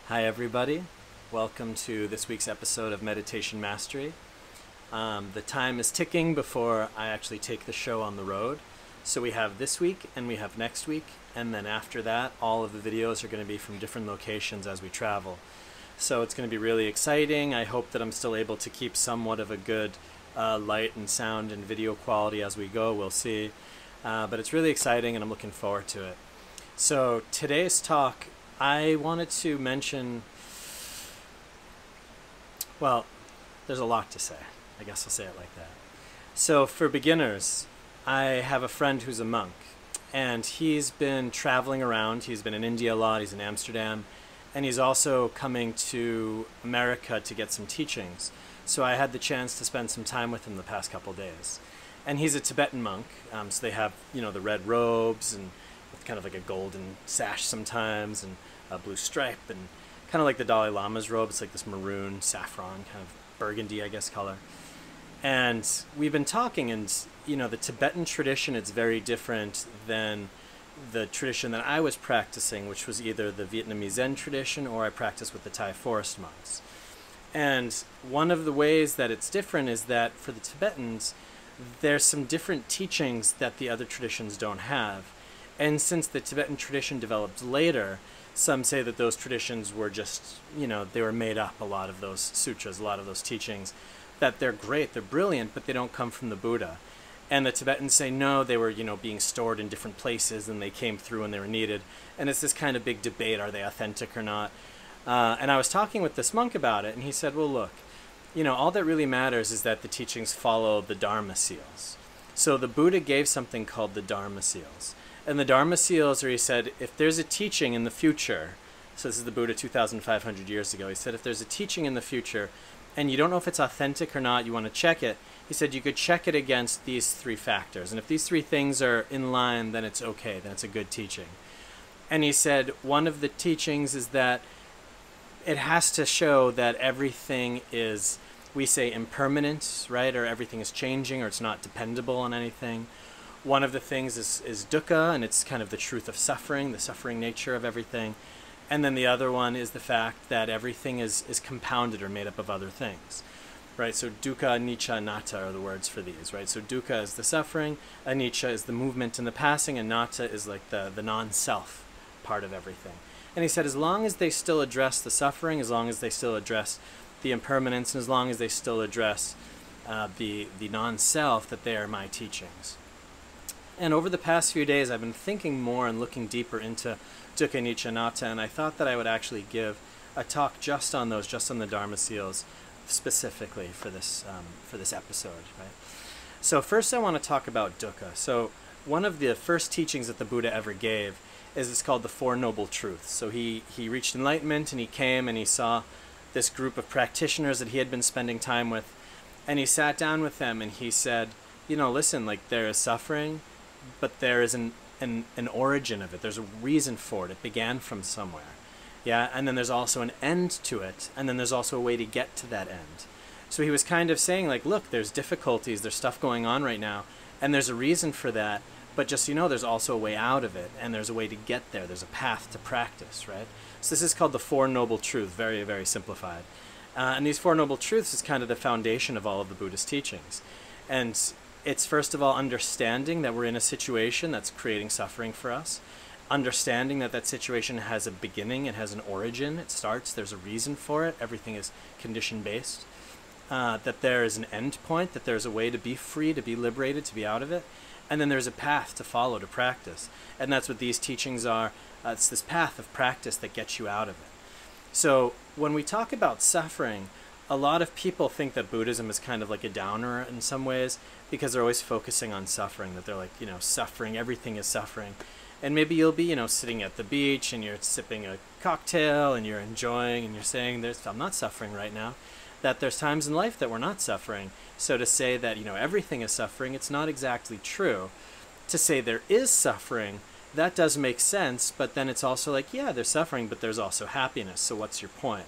Hi everybody, welcome to this week's episode of Meditation Mastery. The time is ticking before I actually take the show on the road. So we have this week and we have next week, and then after that all of the videos are going to be from different locations as we travel. So it's going to be really exciting. I hope that I'm still able to keep somewhat of a good light and sound and video quality as we go, we'll see. But it's really exciting and I'm looking forward to it. So today's talk, I wanted to mention, well, there's a lot to say. I guess I'll say it like that. So for beginners, I have a friend who's a monk, and he's been traveling around. He's been in India a lot, he's in Amsterdam, and he's also coming to America to get some teachings. So I had the chance to spend some time with him the past couple days. And he's a Tibetan monk, so they have, the red robes and with kind of like a golden sash sometimes and a blue stripe, and kind of like the Dalai Lama's robe. It's like this maroon, saffron, kind of burgundy, I guess, color. And we've been talking, and the Tibetan tradition, it's very different than the tradition that I was practicing, which was either the Vietnamese Zen tradition or I practiced with the Thai forest monks. And one of the ways that it's different is that for the Tibetans, there's some different teachings that the other traditions don't have. And since the Tibetan tradition developed later, some say that those traditions were just, they were made up, a lot of those sutras, a lot of those teachings, that they're great, they're brilliant, but they don't come from the Buddha. And the Tibetans say, no, they were, being stored in different places and they came through when they were needed. And it's this kind of big debate, are they authentic or not? And I was talking with this monk about it, and he said, well, look, all that really matters is that the teachings follow the Dharma seals. So the Buddha gave something called the Dharma seals. And the Dharma seals are, he said, if there's a teaching in the future, so this is the Buddha 2,500 years ago, he said, if there's a teaching in the future and you don't know if it's authentic or not, you want to check it, he said you could check it against these three factors. And if these three things are in line, then it's okay, then it's a good teaching. And he said one of the teachings is that it has to show that everything is, we say, impermanent, right? Or everything is changing, or it's not dependable on anything. One of the things is dukkha, and it's kind of the truth of suffering, the suffering nature of everything. And then the other one is the fact that everything is compounded or made up of other things, right? So dukkha, anicca, anatta are the words for these, right? So dukkha is the suffering, anicca is the movement and the passing, and anatta is like the non-self part of everything. And he said as long as they still address the suffering, as long as they still address the impermanence, and as long as they still address the non-self, that they are my teachings. And over the past few days, I've been thinking more and looking deeper into dukkha, anicca, anatta, and I thought that I would actually give a talk just on those, just on the Dharma seals, specifically for this episode. Right? So first, I want to talk about dukkha. So one of the first teachings that the Buddha ever gave is it's called the Four Noble Truths. So he reached enlightenment, and he came and he saw this group of practitioners that he had been spending time with, and he sat down with them and he said, listen, like there is suffering, but there is an origin of it. There's a reason for it. It began from somewhere. Yeah, and then there's also an end to it, and then there's also a way to get to that end. So he was kind of saying, like, look, there's difficulties, there's stuff going on right now, and there's a reason for that, but just there's also a way out of it, and there's a way to get there. There's a path to practice, right? So this is called the Four Noble Truths, very, very simplified. And these Four Noble Truths is kind of the foundation of all of the Buddhist teachings. And it's first of all understanding that we're in a situation that's creating suffering for us. Understanding that that situation has a beginning, it has an origin, it starts, there's a reason for it, everything is condition-based. That there is an end point, that there's a way to be free, to be liberated, to be out of it. And then there's a path to follow, to practice. And that's what these teachings are. It's this path of practice that gets you out of it. So when we talk about suffering, a lot of people think that Buddhism is kind of like a downer in some ways because they're always focusing on suffering, that they're like, suffering, everything is suffering. And maybe you'll be, sitting at the beach and you're sipping a cocktail and you're enjoying and you're saying, I'm not suffering right now. That there's times in life that we're not suffering. So to say that, everything is suffering, it's not exactly true. To say there is suffering, that does make sense, but then it's also like, yeah, there's suffering, but there's also happiness. So what's your point?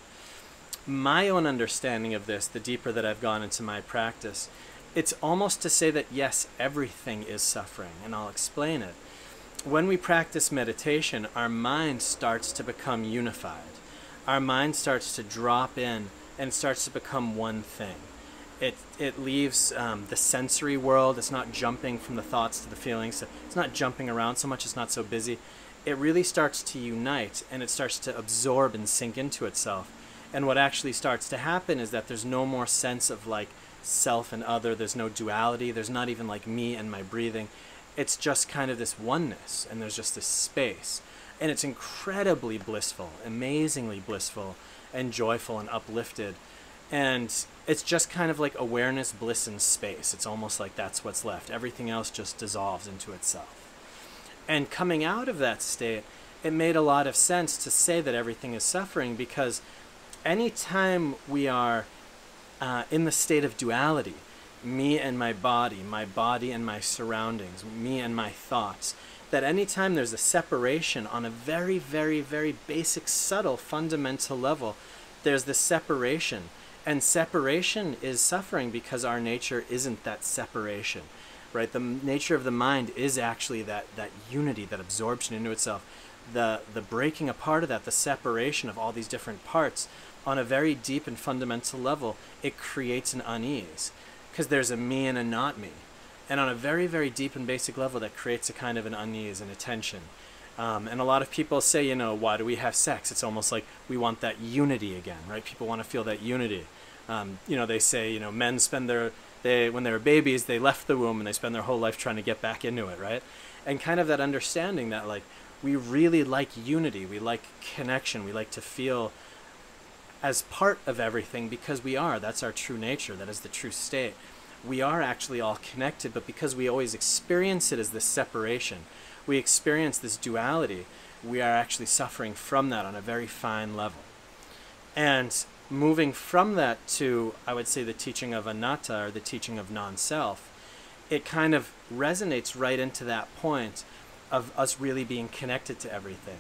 My own understanding of this, the deeper that I've gone into my practice, it's almost to say that, yes, everything is suffering, and I'll explain it. When we practice meditation, our mind starts to become unified. our mind starts to drop in and starts to become one thing. It leaves the sensory world. It's not jumping from the thoughts to the feelings. So it's not jumping around so much. It's not so busy. It really starts to unite, and it starts to absorb and sink into itself. And what actually starts to happen is that there's no more sense of like self and other. There's no duality. There's not even like me and my breathing. It's just kind of this oneness, and there's just this space. And it's incredibly blissful, amazingly blissful and joyful and uplifted. And it's just kind of like awareness, bliss, and space. It's almost like that's what's left. Everything else just dissolves into itself. And coming out of that state, it made a lot of sense to say that everything is suffering, because anytime we are in the state of duality, me and my body and my surroundings, me and my thoughts, that anytime there's a separation on a very, very, very basic, subtle, fundamental level, there's this separation. And separation is suffering because our nature isn't that separation, right? The nature of the mind is actually that unity, that absorption into itself. The breaking apart of that, the separation of all these different parts, on a very deep and fundamental level, it creates an unease. Because there's a me and a not me. And on a very, very deep and basic level, that creates a kind of an unease and a tension. And a lot of people say, you know, why do we have sex? It's almost like we want that unity again, right? People want to feel that unity. You know, they say, you know, men spend when they were babies, they left the womb and they spend their whole life trying to get back into it, right? And kind of that understanding that, like, we really like unity, we like connection, we like to feel as part of everything, because we are. That's our true nature. That is the true state. We are actually all connected, but because we always experience it as this separation, we experience this duality, we are actually suffering from that on a very fine level. And moving from that to, I would say, the teaching of anatta, or the teaching of non-self, it kind of resonates right into that point of us really being connected to everything.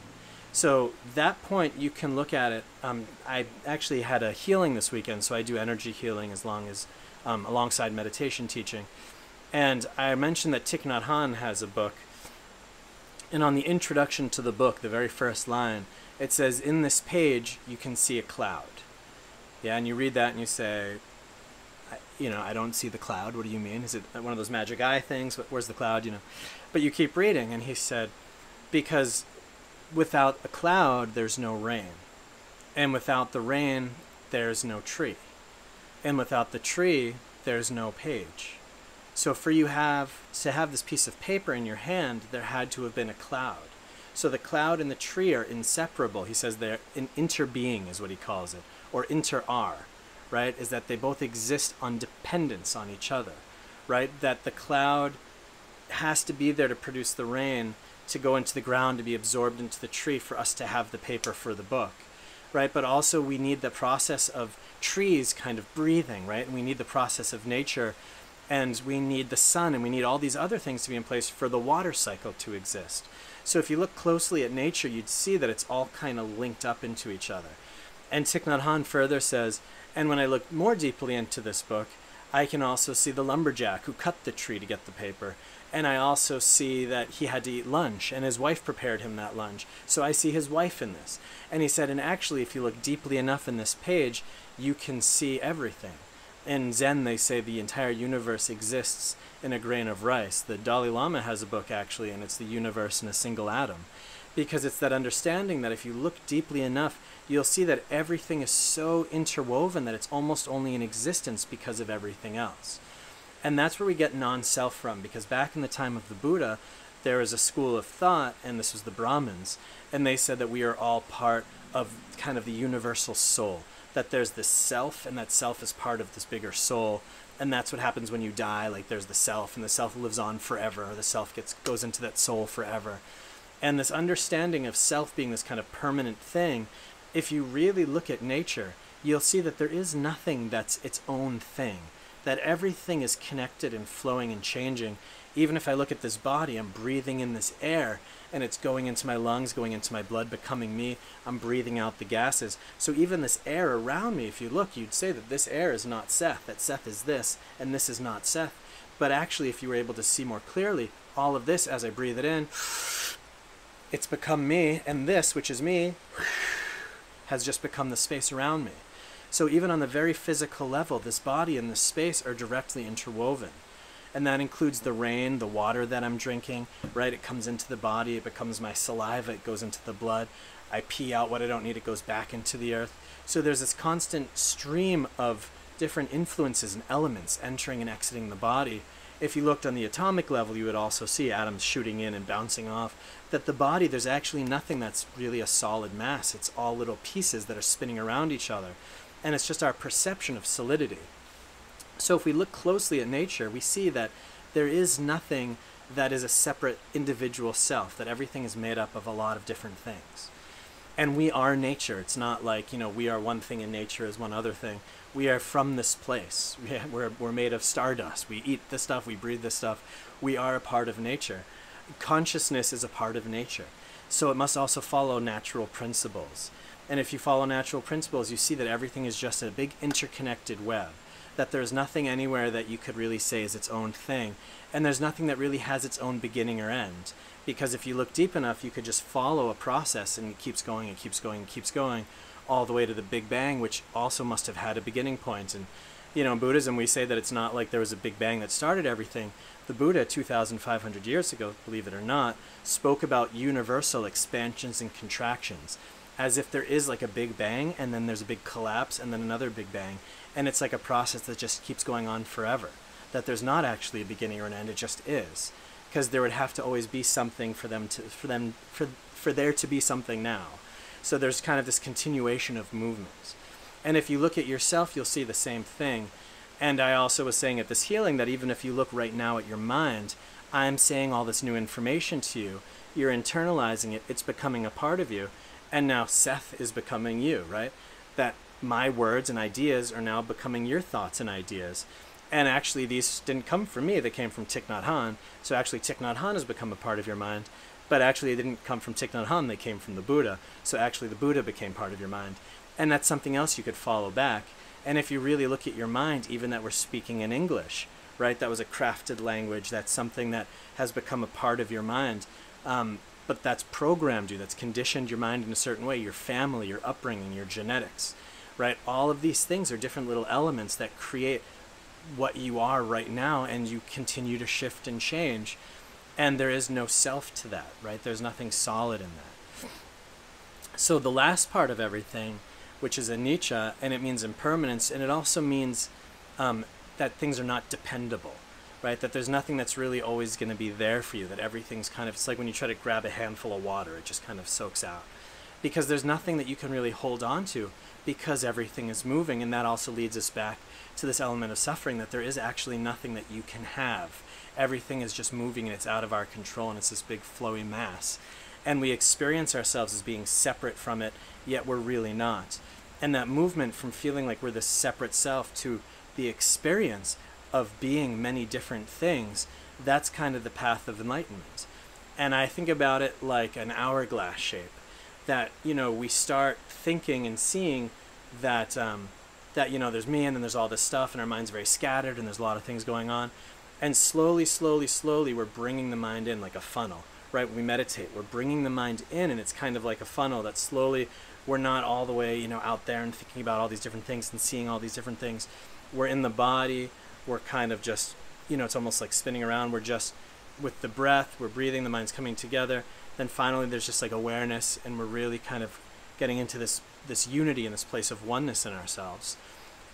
So that point, you can look at it. I actually had a healing this weekend, so I do energy healing alongside meditation teaching. And I mentioned that Thich Nhat Hanh has a book. And on the introduction to the book, the very first line, it says, in this page, you can see a cloud. Yeah, and you read that and you say, I don't see the cloud. What do you mean? Is it one of those magic eye things? Where's the cloud? But you keep reading, and he said, because without a cloud, there's no rain. And without the rain, there's no tree. And without the tree, there's no page. So for you to have this piece of paper in your hand, there had to have been a cloud. So the cloud and the tree are inseparable. He says they're interbeing, is what he calls it, or inter-are, right? Is that they both exist on dependence on each other, right? That the cloud has to be there to produce the rain, to go into the ground, to be absorbed into the tree, for us to have the paper for the book, right? But also we need the process of trees kind of breathing, right? And we need the process of nature, and we need the sun, and we need all these other things to be in place for the water cycle to exist. So if you look closely at nature, you'd see that it's all kind of linked up into each other. And Thich Nhat Hanh further says, and when I look more deeply into this book, I can also see the lumberjack who cut the tree to get the paper. And I also see that he had to eat lunch, and his wife prepared him that lunch. So I see his wife in this. And he said, and actually, if you look deeply enough in this page, you can see everything. In Zen, they say the entire universe exists in a grain of rice. The Dalai Lama has a book, actually, and it's The Universe in a Single Atom. Because it's that understanding that if you look deeply enough, you'll see that everything is so interwoven that it's almost only in existence because of everything else. And that's where we get non-self from, because back in the time of the Buddha, there was a school of thought, and this was the Brahmins, and they said that we are all part of kind of the universal soul, that there's this self, and that self is part of this bigger soul, and that's what happens when you die. Like, there's the self, and the self lives on forever, or the self goes into that soul forever. And this understanding of self being this kind of permanent thing, if you really look at nature, you'll see that there is nothing that's its own thing, that everything is connected and flowing and changing. Even if I look at this body, I'm breathing in this air, and it's going into my lungs, going into my blood, becoming me. I'm breathing out the gases. So even this air around me, if you look, you'd say that this air is not Seth, that Seth is this, and this is not Seth. But actually, if you were able to see more clearly, all of this, as I breathe it in, it's become me, and this, which is me, has just become the space around me. So even on the very physical level, this body and this space are directly interwoven. And that includes the rain, the water that I'm drinking, right? It comes into the body, it becomes my saliva, it goes into the blood. I pee out what I don't need, it goes back into the earth. So there's this constant stream of different influences and elements entering and exiting the body. If you looked on the atomic level, you would also see atoms shooting in and bouncing off. That the body, there's actually nothing that's really a solid mass. It's all little pieces that are spinning around each other. And it's just our perception of solidity. So if we look closely at nature, we see that there is nothing that is a separate individual self, that everything is made up of a lot of different things. And we are nature. It's not like, we are one thing and nature is one other thing. We are from this place. We're made of stardust. We eat this stuff, we breathe this stuff. We are a part of nature. Consciousness is a part of nature. So it must also follow natural principles. And if you follow natural principles, you see that everything is just a big interconnected web. That there's nothing anywhere that you could really say is its own thing. And there's nothing that really has its own beginning or end. Because if you look deep enough, you could just follow a process and it keeps going and keeps going and keeps going all the way to the Big Bang, which also must have had a beginning point. And, in Buddhism, we say that it's not like there was a Big Bang that started everything. The Buddha, 2,500 years ago, believe it or not, spoke about universal expansions and contractions, as if there is like a Big Bang and then there's a big collapse and then another Big Bang. And it's like a process that just keeps going on forever. That there's not actually a beginning or an end, it just is. Because there would have to always be something for there to be something now. So there's kind of this continuation of movements. And if you look at yourself, you'll see the same thing. And I also was saying at this healing that even if you look right now at your mind, I'm saying all this new information to you. You're internalizing it. It's becoming a part of you. And now Seth is becoming you, right? That my words and ideas are now becoming your thoughts and ideas. And actually, these didn't come from me. They came from Thich Nhat Hanh. So actually, Thich Nhat Hanh has become a part of your mind. But actually, they didn't come from Thich Nhat Hanh. They came from the Buddha. So actually, the Buddha became part of your mind. And that's something else you could follow back. And if you really look at your mind, even that we're speaking in English, right? That was a crafted language. That's something that has become a part of your mind. But that's programmed you. That's conditioned your mind in a certain way. Your family, your upbringing, your genetics, right? All of these things are different little elements that create what you are right now, and you continue to shift and change. And there is no self to that, right? There's nothing solid in that. So the last part of everything, which is anicca, and it means impermanence, and it also means that things are not dependable, right? That there's nothing that's really always going to be there for you, that everything's kind of, it's like when you try to grab a handful of water, it just kind of soaks out. Because there's nothing that you can really hold on to, because everything is moving, and that also leads us back to this element of suffering, that there is actually nothing that you can have. Everything is just moving, and it's out of our control, and it's this big flowy mass. And we experience ourselves as being separate from it, yet we're really not. And that movement from feeling like we're this separate self to the experience of being many different things, that's kind of the path of enlightenment. And I think about it like an hourglass shape, that, we start thinking and seeing that, there's me and then there's all this stuff, and our mind's very scattered and there's a lot of things going on. And slowly, slowly, slowly, we're bringing the mind in like a funnel, right? When we meditate, we're bringing the mind in, and it's kind of like a funnel that slowly, we're not all the way, out there and thinking about all these different things and seeing all these different things. We're in the body, we're kind of just, it's almost like spinning around. We're just, with the breath, we're breathing, the mind's coming together. Then finally there's just like awareness, and we're really kind of getting into this unity and this place of oneness in ourselves.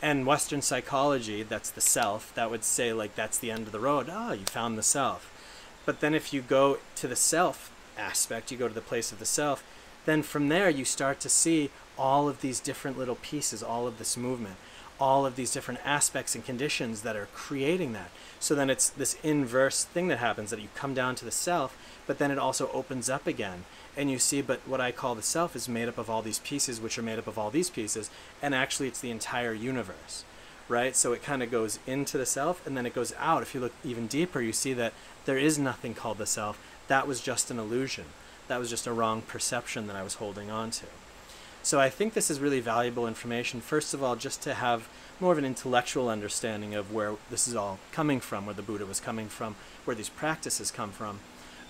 And Western psychology, that's the self, that would say like that's the end of the road. You found the self. But then if you go to the self aspect, you go to the place of the self, then from there you start to see all of these different little pieces, all of this movement, all of these different aspects and conditions that are creating that. So then it's this inverse thing that happens, that you come down to the self, but then it also opens up again. And you see, but what I call the self is made up of all these pieces, which are made up of all these pieces, and actually it's the entire universe, right? So it kind of goes into the self, and then it goes out. If you look even deeper, you see that there is nothing called the self. That was just an illusion. That was just a wrong perception that I was holding on to. So I think this is really valuable information, first of all, just to have more of an intellectual understanding of where this is all coming from, where the Buddha was coming from, where these practices come from,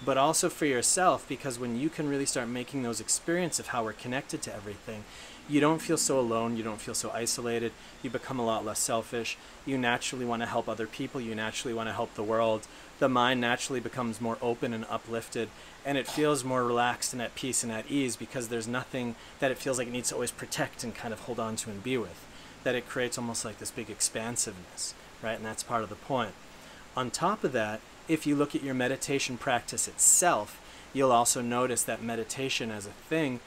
but also for yourself, because when you can really start making those experiences of how we're connected to everything, you don't feel so alone, you don't feel so isolated, you become a lot less selfish, you naturally want to help other people, you naturally want to help the world, the mind naturally becomes more open and uplifted, and it feels more relaxed and at peace and at ease because there's nothing that it feels like it needs to always protect and kind of hold on to and be with, that it creates almost like this big expansiveness, right? And that's part of the point. On top of that, if you look at your meditation practice itself, you'll also notice that meditation as a thing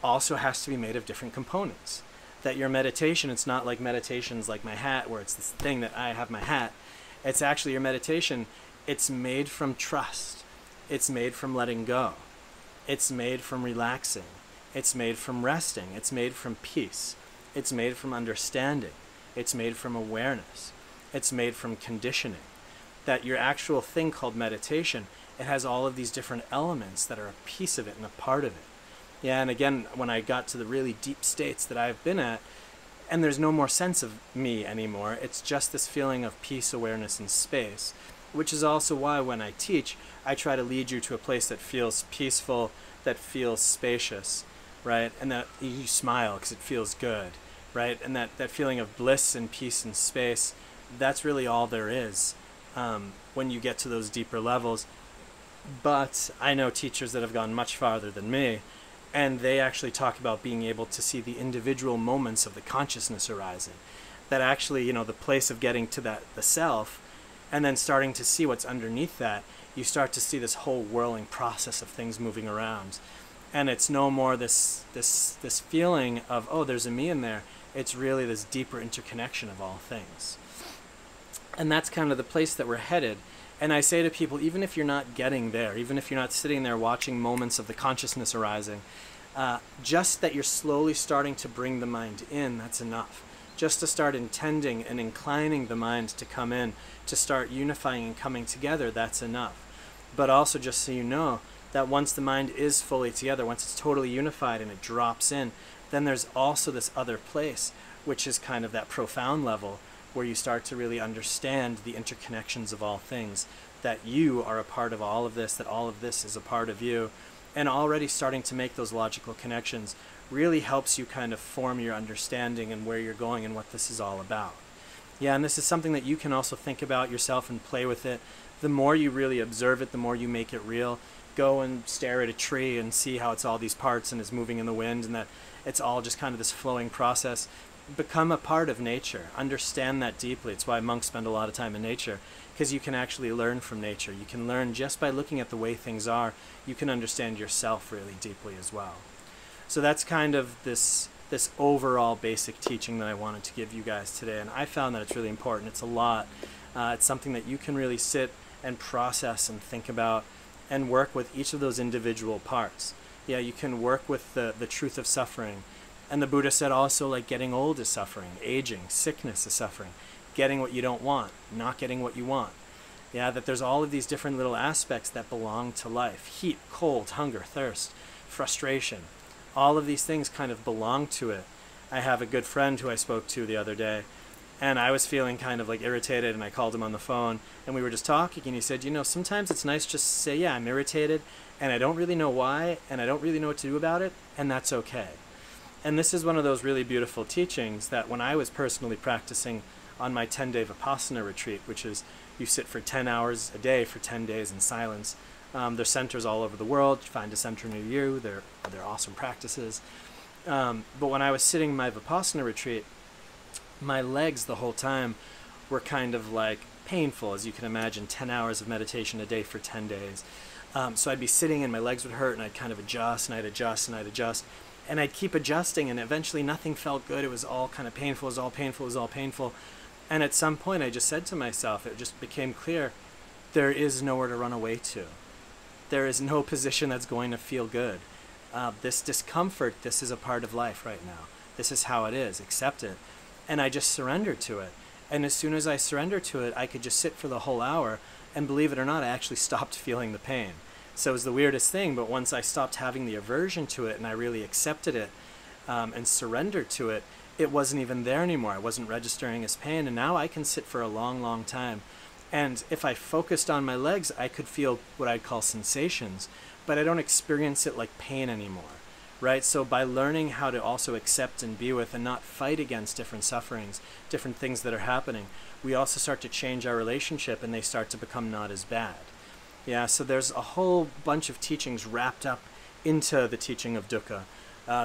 also has to be made of different components. That your meditation, it's not like meditations like my hat, where it's this thing that I have my hat. It's actually your meditation, it's made from trust. It's made from letting go. It's made from relaxing. It's made from resting. It's made from peace. It's made from understanding. It's made from awareness. It's made from conditioning. That your actual thing called meditation, it has all of these different elements that are a piece of it and a part of it. Yeah, and again, when I got to the really deep states that I've been at, and there's no more sense of me anymore, it's just this feeling of peace, awareness, and space, which is also why when I teach, I try to lead you to a place that feels peaceful, that feels spacious, right? And that you smile because it feels good, right? And that feeling of bliss and peace and space, that's really all there is when you get to those deeper levels. But I know teachers that have gone much farther than me, and they actually talk about being able to see the individual moments of the consciousness arising. That actually, you know, the place of getting to that, the self, and then starting to see what's underneath that, you start to see this whole whirling process of things moving around. And it's no more this feeling of, oh, there's a me in there. It's really this deeper interconnection of all things. And that's kind of the place that we're headed. And I say to people, even if you're not getting there, even if you're not sitting there watching moments of the consciousness arising, just that you're slowly starting to bring the mind in, that's enough. Just to start intending and inclining the mind to come in, to start unifying and coming together, that's enough. But also just so you know, that once the mind is fully together, once it's totally unified and it drops in, then there's also this other place, which is kind of that profound level, where you start to really understand the interconnections of all things, that you are a part of all of this, that all of this is a part of you, and already starting to make those logical connections really helps you kind of form your understanding and where you're going and what this is all about. Yeah, and this is something that you can also think about yourself and play with it. The more you really observe it, the more you make it real. Go and stare at a tree and see how it's all these parts and is moving in the wind, and that it's all just kind of this flowing process. Become a part of nature. Understand that deeply. It's why monks spend a lot of time in nature, because you can actually learn from nature. You can learn just by looking at the way things are. You can understand yourself really deeply as well. So that's kind of this overall basic teaching that I wanted to give you guys today, and I found that it's really important. It's a lot. It's something that you can really sit and process and think about and work with each of those individual parts. Yeah, you can work with the truth of suffering. And the Buddha said also, like, getting old is suffering, aging, sickness is suffering, getting what you don't want, not getting what you want. Yeah, that there's all of these different little aspects that belong to life. Heat, cold, hunger, thirst, frustration. All of these things kind of belong to it. I have a good friend who I spoke to the other day, and I was feeling kind of like irritated, and I called him on the phone, and we were just talking, and he said, you know, sometimes it's nice just to say, yeah, I'm irritated, and I don't really know why, and I don't really know what to do about it, and that's okay. And this is one of those really beautiful teachings that when I was personally practicing on my 10-day Vipassana retreat, which is you sit for 10 hours a day for 10 days in silence. There's centers all over the world. You find a center near you. They're awesome practices. But when I was sitting my Vipassana retreat, my legs the whole time were kind of like painful, as you can imagine, 10 hours of meditation a day for 10 days. So I'd be sitting and my legs would hurt, and I'd kind of adjust, and I'd adjust, and I'd adjust. And I'd keep adjusting, and eventually nothing felt good. It was all kind of painful. It was all painful. It was all painful. And at some point, I just said to myself, it just became clear, there is nowhere to run away to. There is no position that's going to feel good. This discomfort, this is a part of life right now. This is how it is. Accept it. And I just surrendered to it. And as soon as I surrendered to it, I could just sit for the whole hour, and believe it or not, I actually stopped feeling the pain. So it was the weirdest thing, but once I stopped having the aversion to it and I really accepted it and surrendered to it, it wasn't even there anymore. I wasn't registering as pain, and now I can sit for a long, long time. And if I focused on my legs, I could feel what I'd call sensations, but I don't experience it like pain anymore, right? So by learning how to also accept and be with and not fight against different sufferings, different things that are happening, we also start to change our relationship and they start to become not as bad. Yeah, so there's a whole bunch of teachings wrapped up into the teaching of dukkha.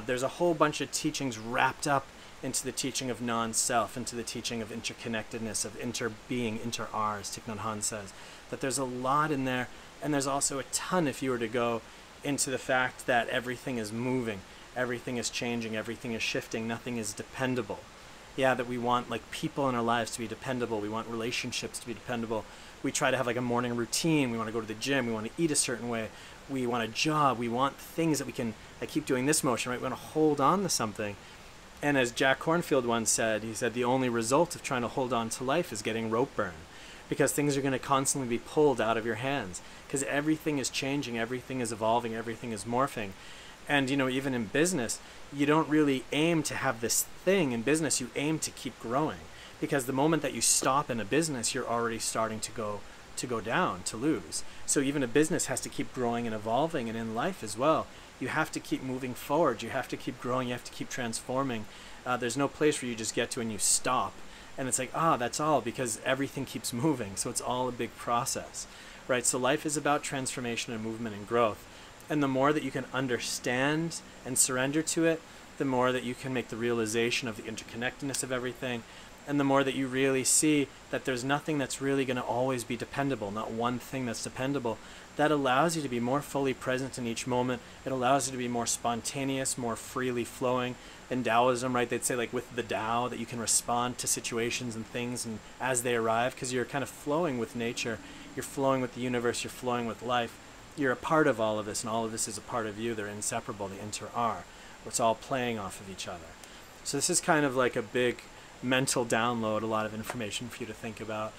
There's a whole bunch of teachings wrapped up into the teaching of non-self, into the teaching of interconnectedness, of inter-being, inter-R, as Thich Nhat Hanh says. That there's a lot in there, and there's also a ton if you were to go into the fact that everything is moving, everything is changing, everything is shifting, nothing is dependable. Yeah, that we want like people in our lives to be dependable, we want relationships to be dependable. We try to have like a morning routine, we want to go to the gym, we want to eat a certain way, we want a job, we want things that we can like keep doing this motion, right? We want to hold on to something. And as Jack Kornfield once said, he said the only result of trying to hold on to life is getting rope burn, because things are going to constantly be pulled out of your hands, because everything is changing, everything is evolving, everything is morphing. And you know, even in business, you don't really aim to have this thing in business, you aim to keep growing, because the moment that you stop in a business, you're already starting to go down, to lose. So even a business has to keep growing and evolving, and in life as well, you have to keep moving forward, you have to keep growing, you have to keep transforming. There's no place where you just get to and you stop and it's like, that's all, because everything keeps moving, so it's all a big process, right? So life is about transformation and movement and growth, and the more that you can understand and surrender to it, the more that you can make the realization of the interconnectedness of everything, and the more that you really see that there's nothing that's really going to always be dependable, not one thing that's dependable. That allows you to be more fully present in each moment. It allows you to be more spontaneous, more freely flowing. In Taoism, right, they'd say like with the Tao that you can respond to situations and things and as they arrive, because you're kind of flowing with nature, you're flowing with the universe, you're flowing with life. You're a part of all of this, and all of this is a part of you. They're inseparable, the inter-are. It's all playing off of each other. So this is kind of like a big mental download, a lot of information for you to think about.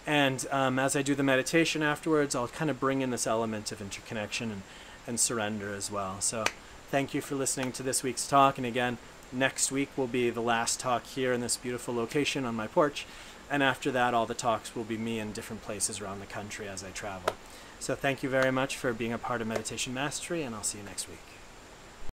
And as I do the meditation afterwards, I'll kind of bring in this element of interconnection and surrender as well. So thank you for listening to this week's talk. And again, next week will be the last talk here in this beautiful location on my porch. And after that, all the talks will be me in different places around the country as I travel. So thank you very much for being a part of Meditation Mastery, and I'll see you next week.